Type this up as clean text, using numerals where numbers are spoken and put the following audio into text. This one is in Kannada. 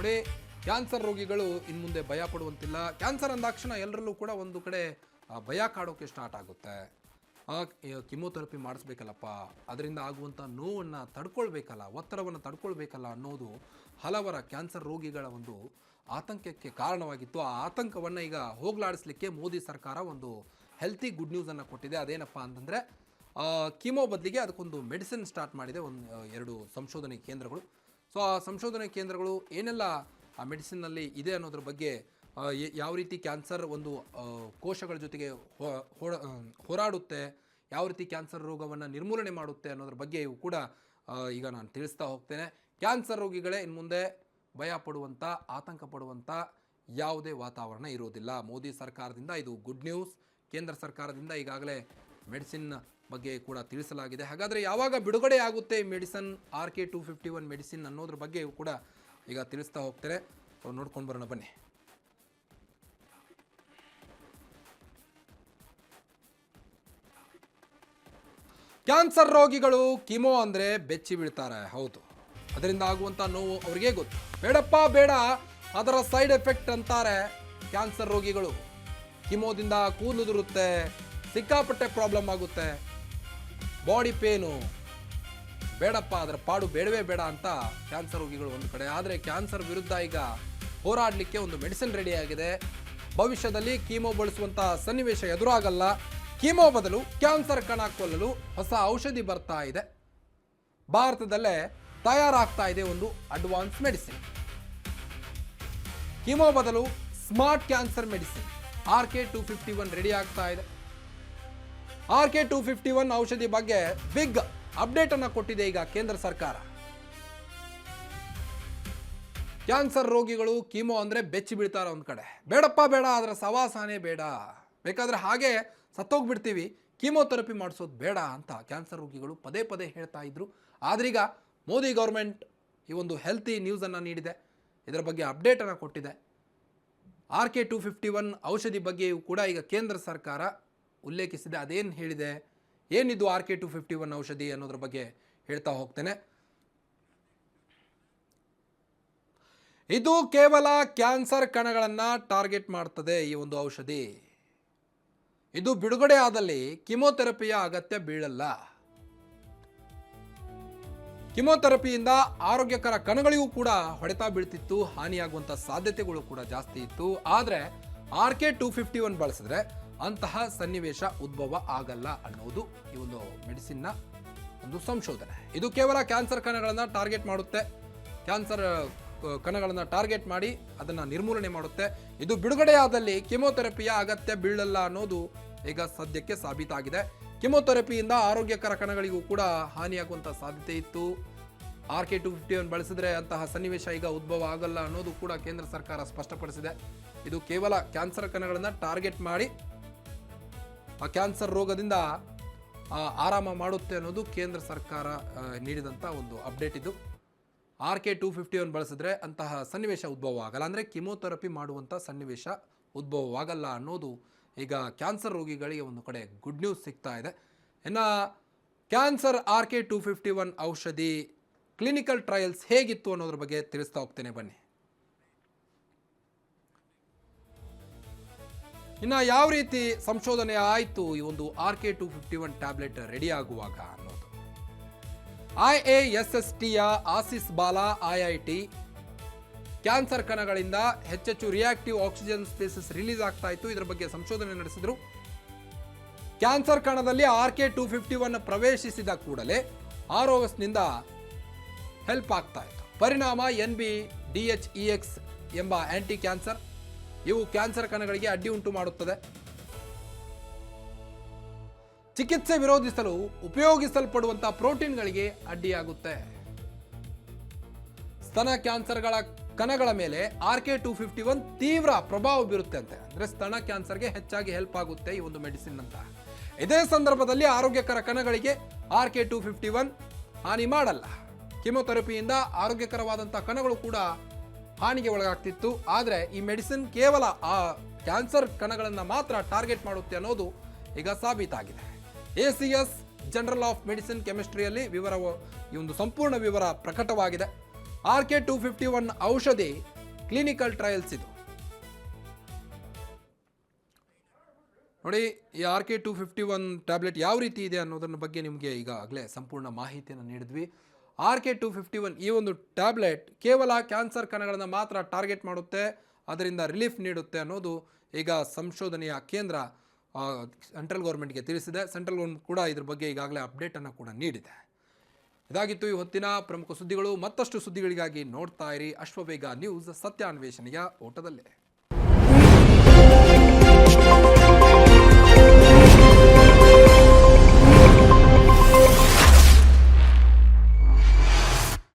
ನೋಡಿ, ಕ್ಯಾನ್ಸರ್ ರೋಗಿಗಳು ಇನ್ನು ಮುಂದೆ ಭಯ ಪಡುವಂತಿಲ್ಲ. ಕ್ಯಾನ್ಸರ್ ಅಂದಾಕ್ಷಣ ಎಲ್ಲರಲ್ಲೂ ಕೂಡ ಒಂದು ಕಡೆ ಭಯ ಕಾಡೋಕೆ ಸ್ಟಾರ್ಟ್ ಆಗುತ್ತೆ. ಕಿಮೋಥೆರಪಿ ಮಾಡಿಸ್ಬೇಕಲ್ಲಪ್ಪ, ಅದರಿಂದ ಆಗುವಂಥ ನೋವನ್ನು ತಡ್ಕೊಳ್ಬೇಕಲ್ಲ, ಒತ್ತಡವನ್ನು ತಡ್ಕೊಳ್ಬೇಕಲ್ಲ ಅನ್ನೋದು ಹಲವರ ಕ್ಯಾನ್ಸರ್ ರೋಗಿಗಳ ಒಂದು ಆತಂಕಕ್ಕೆ ಕಾರಣವಾಗಿತ್ತು. ಆ ಆತಂಕವನ್ನು ಈಗ ಹೋಗಲಾಡಿಸ್ಲಿಕ್ಕೆ ಮೋದಿ ಸರ್ಕಾರ ಒಂದು ಹೆಲ್ತಿ ಗುಡ್ ನ್ಯೂಸನ್ನು ಕೊಟ್ಟಿದೆ. ಅದೇನಪ್ಪ ಅಂತಂದರೆ ಕೀಮೋ ಬದಲಿಗೆ ಅದಕ್ಕೊಂದು ಮೆಡಿಸಿನ್ ಸ್ಟಾರ್ಟ್ ಮಾಡಿದೆ, ಎರಡು ಸಂಶೋಧನೆ ಕೇಂದ್ರಗಳು. ಸೊ ಆ ಸಂಶೋಧನೆ ಕೇಂದ್ರಗಳು ಏನೆಲ್ಲ ಆ ಮೆಡಿಸಿನ್ನಲ್ಲಿ ಇದೆ ಅನ್ನೋದ್ರ ಬಗ್ಗೆ, ಯಾವ ರೀತಿ ಕ್ಯಾನ್ಸರ್ ಒಂದು ಕೋಶಗಳ ಜೊತೆಗೆ ಹೋರಾಡುತ್ತೆ, ಯಾವ ರೀತಿ ಕ್ಯಾನ್ಸರ್ ರೋಗವನ್ನು ನಿರ್ಮೂಲನೆ ಮಾಡುತ್ತೆ ಅನ್ನೋದ್ರ ಬಗ್ಗೆ ಕೂಡ ಈಗ ನಾನು ತಿಳಿಸ್ತಾ ಹೋಗ್ತೇನೆ. ಕ್ಯಾನ್ಸರ್ ರೋಗಿಗಳೇ ಇನ್ನು ಮುಂದೆ ಭಯ ಪಡುವಂಥ, ಆತಂಕ ಪಡುವಂಥ ಯಾವುದೇ ವಾತಾವರಣ ಇರೋದಿಲ್ಲ. ಮೋದಿ ಸರ್ಕಾರದಿಂದ ಇದು ಗುಡ್ ನ್ಯೂಸ್. ಕೇಂದ್ರ ಸರ್ಕಾರದಿಂದ ಈಗಾಗಲೇ ಮೆಡಿಸಿನ್ ಬಗ್ಗೆ ಕೂಡ ತಿಳಿಸಲಾಗಿದೆ. ಹಾಗಾದರೆ ಯಾವಾಗ ಬಿಡುಗಡೆ ಆಗುತ್ತೆ ಈ ಮೆಡಿಸಿನ್, RK-251 ಮೆಡಿಸಿನ್ ಅನ್ನೋದ್ರ ಬಗ್ಗೆ ಕೂಡ ಈಗ ತಿಳಿಸ್ತಾ ಹೋಗ್ತಾರೆ. ನೋಡ್ಕೊಂಡು ಬರೋಣ ಬನ್ನಿ. ಕ್ಯಾನ್ಸರ್ ರೋಗಿಗಳು ಕೀಮೋ ಅಂದರೆ ಬೆಚ್ಚಿ ಬೀಳ್ತಾರೆ. ಹೌದು, ಅದರಿಂದ ಆಗುವಂಥ ನೋವು ಅವರಿಗೆ ಗೊತ್ತು. ಬೇಡಪ್ಪ ಬೇಡ, ಅದರ ಸೈಡ್ ಎಫೆಕ್ಟ್ ಅಂತಾರೆ ಕ್ಯಾನ್ಸರ್ ರೋಗಿಗಳು. ಕೀಮೋದಿಂದ ಕೂದಲುದುರುತ್ತೆ, ಸಿಕ್ಕಾಪಟ್ಟೆ ಪ್ರಾಬ್ಲಮ್ ಆಗುತ್ತೆ, ಬಾಡಿ ಪೇನು, ಬೇಡಪ್ಪ ಅದರ ಪಾಡು ಬೇಡವೇ ಬೇಡ ಅಂತ ಕ್ಯಾನ್ಸರ್ ರೋಗಿಗಳು ಒಂದು ಕಡೆ. ಆದರೆ ಕ್ಯಾನ್ಸರ್ ವಿರುದ್ಧ ಈಗ ಹೋರಾಡಲಿಕ್ಕೆ ಒಂದು ಮೆಡಿಸಿನ್ ರೆಡಿ ಆಗಿದೆ. ಭವಿಷ್ಯದಲ್ಲಿ ಕೀಮೋ ಬಳಸುವಂಥ ಸನ್ನಿವೇಶ ಎದುರಾಗಲ್ಲ. ಕೀಮೋ ಬದಲು ಕ್ಯಾನ್ಸರ್ ಕಣ ಕೊಲ್ಲಲು ಹೊಸ ಔಷಧಿ ಬರ್ತಾ ಇದೆ. ಭಾರತದಲ್ಲೇ ತಯಾರಾಗ್ತಾ ಇದೆ ಒಂದು ಅಡ್ವಾನ್ಸ್ ಮೆಡಿಸಿನ್. ಕೀಮೋ ಬದಲು smart cancer medicine RK-251 ready ಆಗ್ತಾ ಇದೆ. RK-251 ಔಷಧಿ ಬಗ್ಗೆ ಬಿಗ್ ಅಪ್ಡೇಟ್ ಅನ್ನು ಕೊಟ್ಟಿದೆ ಈಗ ಕೇಂದ್ರ ಸರ್ಕಾರ. ಕ್ಯಾನ್ಸರ್ ರೋಗಿಗಳು ಕೀಮೋ ಅಂದರೆ ಬೆಚ್ಚಿ ಬೀಳ್ತಾರೆ ಒಂದು ಕಡೆ. ಬೇಡಪ್ಪ ಬೇಡ, ಅದರ ಸವಾಸನೆ ಬೇಡ, ಬೇಕಾದರೆ ಹಾಗೆ ಸತ್ತೋಗ್ಬಿಡ್ತೀವಿ, ಕೀಮೋಥೆರಪಿ ಮಾಡಿಸೋದು ಬೇಡ ಅಂತ ಕ್ಯಾನ್ಸರ್ ರೋಗಿಗಳು ಪದೇ ಪದೇ ಹೇಳ್ತಾ ಇದ್ರು. ಆದ್ರೀಗ ಮೋದಿ ಗೌರ್ಮೆಂಟ್ ಈ ಒಂದು ಹೆಲ್ತಿ ನ್ಯೂಸನ್ನು ನೀಡಿದೆ, ಇದರ ಬಗ್ಗೆ ಅಪ್ಡೇಟನ್ನು ಕೊಟ್ಟಿದೆ. RK-251 ಔಷಧಿ ಬಗ್ಗೆಯೂ ಕೂಡ ಈಗ ಕೇಂದ್ರ ಸರ್ಕಾರ ಉಲ್ಲೇಖಿಸಿದೆ. ಅದೇನು ಹೇಳಿದೆ, ಏನಿದು RK-251 ಔಷಧಿ ಅನ್ನೋದ್ರ ಬಗ್ಗೆ ಹೇಳ್ತಾ ಹೋಗ್ತೇನೆ. ಇದು ಕೇವಲ ಕ್ಯಾನ್ಸರ್ ಕಣಗಳನ್ನು ಟಾರ್ಗೆಟ್ ಮಾಡ್ತದೆ. ಈ ಒಂದು ಔಷಧಿ ಇದು ಬಿಡುಗಡೆ ಆದಲ್ಲಿ ಕಿಮೋಥೆರಪಿಯ ಅಗತ್ಯ ಬೀಳಲ್ಲ. ಕಿಮೋಥೆರಪಿಯಿಂದ ಆರೋಗ್ಯಕರ ಕಣಗಳಿಗೂ ಕೂಡ ಹೊಡೆತ ಬೀಳ್ತಿತ್ತು, ಹಾನಿಯಾಗುವಂಥ ಸಾಧ್ಯತೆಗಳು ಕೂಡ ಜಾಸ್ತಿ ಇತ್ತು. ಆದರೆ RK-251 ಬಳಸಿದ್ರೆ ಅಂತಹ ಸನ್ನಿವೇಶ ಉದ್ಭವ ಆಗಲ್ಲ ಅನ್ನೋದು ಈ ಒಂದು ಮೆಡಿಸಿನ್ನ ಒಂದು ಸಂಶೋಧನೆ. ಇದು ಕೇವಲ ಕ್ಯಾನ್ಸರ್ ಕಣಗಳನ್ನು ಟಾರ್ಗೆಟ್ ಮಾಡುತ್ತೆ, ಕ್ಯಾನ್ಸರ್ ಕಣಗಳನ್ನು ಟಾರ್ಗೆಟ್ ಮಾಡಿ ಅದನ್ನು ನಿರ್ಮೂಲನೆ ಮಾಡುತ್ತೆ. ಇದು ಬಿಡುಗಡೆಯಾದಲ್ಲಿ ಕಿಮೋಥೆರಪಿಯ ಅಗತ್ಯ ಬೀಳಲ್ಲ ಅನ್ನೋದು ಈಗ ಸದ್ಯಕ್ಕೆ ಸಾಬೀತಾಗಿದೆ. ಕಿಮೋಥೆರಪಿಯಿಂದ ಆರೋಗ್ಯಕರ ಕಣಗಳಿಗೂ ಕೂಡ ಹಾನಿಯಾಗುವಂಥ ಸಾಧ್ಯತೆ ಇತ್ತು. RK-251 ಬಳಸಿದ್ರೆ ಅಂತಹ ಸನ್ನಿವೇಶ ಈಗ ಉದ್ಭವ ಆಗಲ್ಲ ಅನ್ನೋದು ಕೂಡ ಕೇಂದ್ರ ಸರ್ಕಾರ ಸ್ಪಷ್ಟಪಡಿಸಿದೆ. ಇದು ಕೇವಲ ಕ್ಯಾನ್ಸರ್ ಕಣಗಳನ್ನು ಟಾರ್ಗೆಟ್ ಮಾಡಿ ಆ ಕ್ಯಾನ್ಸರ್ ರೋಗದಿಂದ ಆರಾಮ ಮಾಡುತ್ತೆ ಅನ್ನೋದು ಕೇಂದ್ರ ಸರ್ಕಾರ ನೀಡಿದಂಥ ಒಂದು ಅಪ್ಡೇಟ್. ಇದು RK-251 ಬಳಸಿದ್ರೆ ಅಂತಹ ಸನ್ನಿವೇಶ ಉದ್ಭವ ಆಗಲ್ಲ, ಅಂದರೆ ಕಿಮೋಥೆರಪಿ ಮಾಡುವಂಥ ಸನ್ನಿವೇಶ ಉದ್ಭವವಾಗಲ್ಲ ಅನ್ನೋದು ಈಗ ಕ್ಯಾನ್ಸರ್ ರೋಗಿಗಳಿಗೆ ಒಂದು ಕಡೆ ಗುಡ್ ನ್ಯೂಸ್ ಸಿಗ್ತಾ ಇದೆ. ಇನ್ನು ಕ್ಯಾನ್ಸರ್ RK-251 ಔಷಧಿ ಕ್ಲಿನಿಕಲ್ ಟ್ರಯಲ್ಸ್ ಹೇಗಿತ್ತು ಅನ್ನೋದ್ರ ಬಗ್ಗೆ ತಿಳಿಸ್ತಾ ಹೋಗ್ತೇನೆ ಬನ್ನಿ. ಇನ್ನು ಯಾವ ರೀತಿ ಸಂಶೋಧನೆ ಆಯಿತು ಈ ಒಂದು RK-251 ಟ್ಯಾಬ್ಲೆಟ್ ರೆಡಿ ಆಗುವಾಗ ಅನ್ನೋದು. IASSTಯ ಆಸಿಸ್ ಬಾಲಾ IIT ಕ್ಯಾನ್ಸರ್ ಕಣಗಳಿಂದ ಹೆಚ್ಚೆಚ್ಚು ರಿಯಾಕ್ಟಿವ್ ಆಕ್ಸಿಜನ್ ಸ್ಪೇಸಸ್ ರಿಲೀಸ್ ಆಗ್ತಾ ಇತ್ತು. ಇದರ ಬಗ್ಗೆ ಸಂಶೋಧನೆ ನಡೆಸಿದ್ರು. ಕ್ಯಾನ್ಸರ್ ಕಣದಲ್ಲಿ RK-251 ಪ್ರವೇಶಿಸಿದ ಕೂಡಲೇ ROSನಿಂದ ಹೆಲ್ಪ್ ಆಗ್ತಾ ಇತ್ತು. ಪರಿಣಾಮ NBDHEX ಎಂಬ ಆಂಟಿ ಕ್ಯಾನ್ಸರ್, ಇವು ಕ್ಯಾನ್ಸರ್ ಕಣಗಳಿಗೆ ಅಡ್ಡಿ ಉಂಟು ಮಾಡುತ್ತದೆ. ಚಿಕಿತ್ಸೆ ವಿರೋಧಿಸಲು ಉಪಯೋಗಿಸಲ್ಪಡುವಂತಹ ಪ್ರೋಟೀನ್ಗಳಿಗೆ ಅಡ್ಡಿಯಾಗುತ್ತೆ. ಸ್ತನ ಕ್ಯಾನ್ಸರ್ಗಳ ಕಣಗಳ ಮೇಲೆ RK-251 ತೀವ್ರ ಪ್ರಭಾವ ಬೀರುತ್ತೆ ಅಂತೆ. ಅಂದರೆ ಸ್ತನ ಕ್ಯಾನ್ಸರ್ಗೆ ಹೆಚ್ಚಾಗಿ ಹೆಲ್ಪ್ ಆಗುತ್ತೆ ಈ ಒಂದು ಮೆಡಿಸಿನ್ ಅಂತ. ಇದೇ ಸಂದರ್ಭದಲ್ಲಿ ಆರೋಗ್ಯಕರ ಕಣಗಳಿಗೆ RK-251 ಹಾನಿ ಮಾಡಲ್ಲ. ಕಿಮೋಥೆರಪಿಯಿಂದ ಆರೋಗ್ಯಕರವಾದಂಥ ಕಣಗಳು ಕೂಡ ಹಾನಿಗೆ ಒಳಗಾಗ್ತಿತ್ತು. ಆದರೆ ಈ ಮೆಡಿಸಿನ್ ಕೇವಲ ಆ ಕ್ಯಾನ್ಸರ್ ಕಣಗಳನ್ನು ಮಾತ್ರ ಟಾರ್ಗೆಟ್ ಮಾಡುತ್ತೆ ಅನ್ನೋದು ಈಗ ಸಾಬೀತಾಗಿದೆ. ACS ಜರ್ನಲ್ ಆಫ್ ಮೆಡಿಸಿನ್ ಕೆಮಿಸ್ಟ್ರಿಯಲ್ಲಿ ಈ ಒಂದು ಸಂಪೂರ್ಣ ವಿವರ ಪ್ರಕಟವಾಗಿದೆ. RK-251 ಔಷಧಿ ಕ್ಲಿನಿಕಲ್ ಟ್ರಯಲ್ಸ್ ಇದು. ನೋಡಿ, ಈ RK-251 ಟ್ಯಾಬ್ಲೆಟ್ ಯಾವ ರೀತಿ ಇದೆ ಅನ್ನೋದನ್ನ ಬಗ್ಗೆ ನಿಮಗೆ ಈಗಾಗಲೇ ಸಂಪೂರ್ಣ ಮಾಹಿತಿಯನ್ನು ನೀಡಿದ್ವಿ. RK-251 ಈ ಒಂದು ಟ್ಯಾಬ್ಲೆಟ್ ಕೇವಲ ಕ್ಯಾನ್ಸರ್ ಕಣಗಳನ್ನು ಮಾತ್ರ ಟಾರ್ಗೆಟ್ ಮಾಡುತ್ತೆ, ಅದರಿಂದ ರಿಲೀಫ್ ನೀಡುತ್ತೆ ಅನ್ನೋದು ಈಗ ಸಂಶೋಧನೆಯ ಕೇಂದ್ರ ಸೆಂಟ್ರಲ್ ಗೌರ್ಮೆಂಟ್ಗೆ ತಿಳಿಸಿದೆ. ಸೆಂಟ್ರಲ್ ಗೌರ್ಮೆಂಟ್ ಕೂಡ ಇದ್ರ ಬಗ್ಗೆ ಈಗಾಗಲೇ ಅಪ್ಡೇಟನ್ನು ಕೂಡ ನೀಡಿದೆ. ಇದಾಗಿತ್ತು ಈ ಹೊತ್ತಿನ ಪ್ರಮುಖ ಸುದ್ದಿಗಳು. ಮತ್ತಷ್ಟು ಸುದ್ದಿಗಳಿಗಾಗಿ ನೋಡ್ತಾ ಇರಿ ಅಶ್ವವೇಗ ನ್ಯೂಸ್, ಸತ್ಯಾನ್ವೇಷಣೆಯ ಓಟದಲ್ಲೇ.